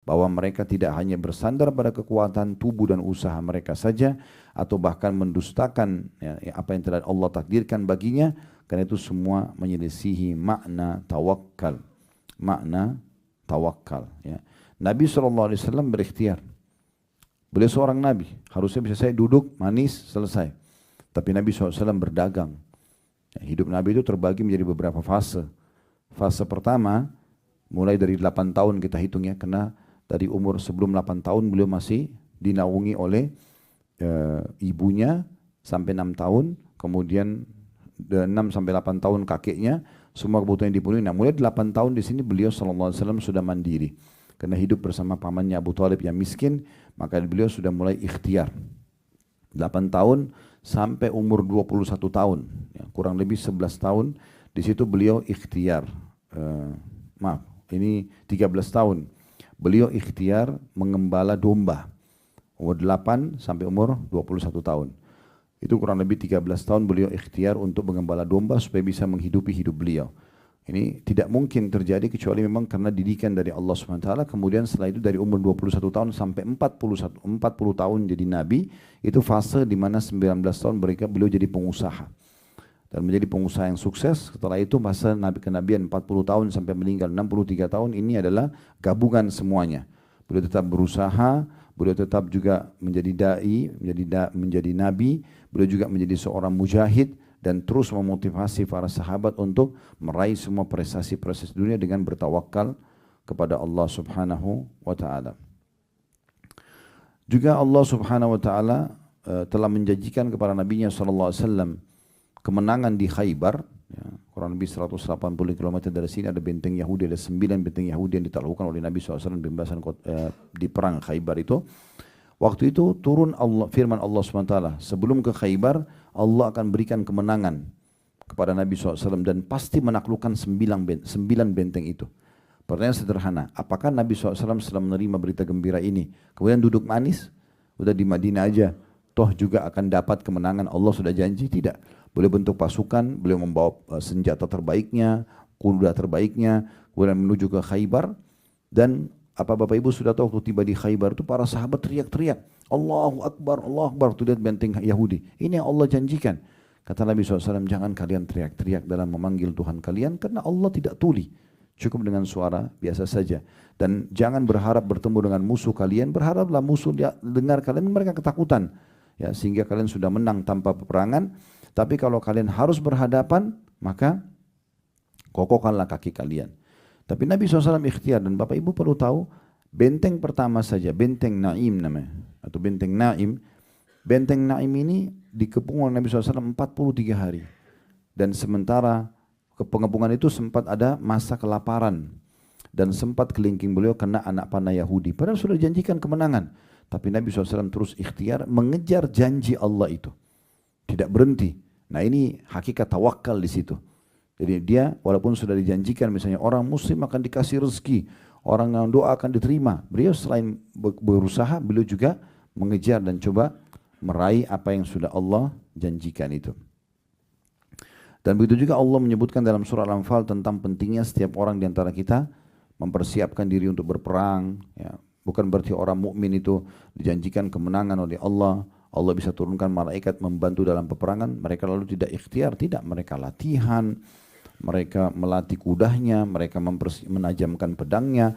bahwa mereka tidak hanya bersandar pada kekuatan tubuh dan usaha mereka saja, atau bahkan mendustakan apa yang telah Allah takdirkan baginya, karena itu semua menyelisihi makna tawakal. Makna tawakal. Ya. Nabi SAW berikhtiar. Beliau seorang Nabi, harusnya bisa saya duduk, manis, selesai. Tapi Nabi SAW berdagang. Ya, hidup Nabi itu terbagi menjadi beberapa fase. Fase pertama, mulai dari 8 tahun kita hitung ya, karena dari umur sebelum 8 tahun beliau masih dinaungi oleh ibunya sampai 6 tahun, kemudian 6 sampai 8 tahun kakeknya, semua kebutuhan dipenuhi. Nah, mulai 8 tahun di sini beliau SAW sudah mandiri. Karena hidup bersama pamannya Abu Thalib yang miskin, maka beliau sudah mulai ikhtiar. 8 tahun sampai umur 21 tahun, ya, kurang lebih 11 tahun, di situ beliau ikhtiar. Ini 13 tahun. Beliau ikhtiar mengembala domba. Umur 8 sampai umur 21 tahun. Itu kurang lebih 13 tahun beliau ikhtiar untuk mengembala domba supaya bisa menghidupi hidup beliau. Ini tidak mungkin terjadi kecuali memang karena didikan dari Allah SWT. Kemudian setelah itu dari umur 21 tahun sampai 40 tahun jadi Nabi, itu fase di mana 19 tahun beliau jadi pengusaha. Dan menjadi pengusaha yang sukses. Setelah itu masa Nabi kenabian 40 tahun sampai meninggal 63 tahun, ini adalah gabungan semuanya. Beliau tetap berusaha, beliau tetap juga menjadi da'i, menjadi nabi, beliau juga menjadi seorang mujahid, dan terus memotivasi para sahabat untuk meraih semua prestasi-prestasi dunia dengan bertawakal kepada Allah Subhanahu wa taala. Juga Allah Subhanahu wa taala telah menjanjikan kepada nabinya sallallahu alaihi wasallam kemenangan di Khaybar, ya, kurang lebih 180 km dari sini ada benteng Yahudi, ada 9 benteng Yahudi yang ditaklukkan oleh Nabi SAW di perang Khaybar itu. Waktu itu turun firman Allah SWT, sebelum ke Khaybar, Allah akan berikan kemenangan kepada Nabi SAW dan pasti menaklukkan 9 benteng itu. Pertanyaan sederhana, apakah Nabi SAW setelah menerima berita gembira ini, kemudian duduk manis, udah di Madinah aja, toh juga akan dapat kemenangan, Allah sudah janji? Tidak. Beliau bentuk pasukan, beliau membawa senjata terbaiknya, kuda terbaiknya, kemudian menuju ke Khaybar. Dan apa Bapak Ibu sudah tahu waktu tiba di Khaybar itu para sahabat teriak-teriak, Allahu Akbar, Allahu Akbar, itu lihat benteng Yahudi. Ini yang Allah janjikan. Kata Nabi SAW, jangan kalian teriak-teriak dalam memanggil Tuhan kalian, karena Allah tidak tuli. Cukup dengan suara biasa saja. Dan jangan berharap bertemu dengan musuh kalian, berharaplah musuh dengar kalian, mereka ketakutan. Ya, sehingga kalian sudah menang tanpa peperangan. Tapi kalau kalian harus berhadapan, maka kokohkanlah kaki kalian. Tapi Nabi SAW ikhtiar, dan Bapak Ibu perlu tahu, benteng pertama saja, benteng Naim namanya, atau benteng Naim. Benteng Naim ini dikepung oleh Nabi SAW 43 hari. Dan sementara pengepungan itu sempat ada masa kelaparan. Dan sempat kelingking beliau kena anak panah Yahudi. Padahal sudah dijanjikan kemenangan. Tapi Nabi SAW terus ikhtiar mengejar janji Allah itu. Tidak berhenti. Nah, ini hakikat tawakal di situ. Jadi dia walaupun sudah dijanjikan misalnya orang muslim akan dikasih rezeki, orang yang doa akan diterima, beliau selain berusaha, beliau juga mengejar dan coba meraih apa yang sudah Allah janjikan itu. Dan begitu juga Allah menyebutkan dalam surah Al-Anfal tentang pentingnya setiap orang di antara kita mempersiapkan diri untuk berperang. Ya. Bukan berarti orang mukmin itu dijanjikan kemenangan oleh Allah. Allah bisa turunkan malaikat membantu dalam peperangan. Mereka lalu tidak ikhtiar, tidak. Mereka latihan, mereka melatih kudanya, mereka menajamkan pedangnya.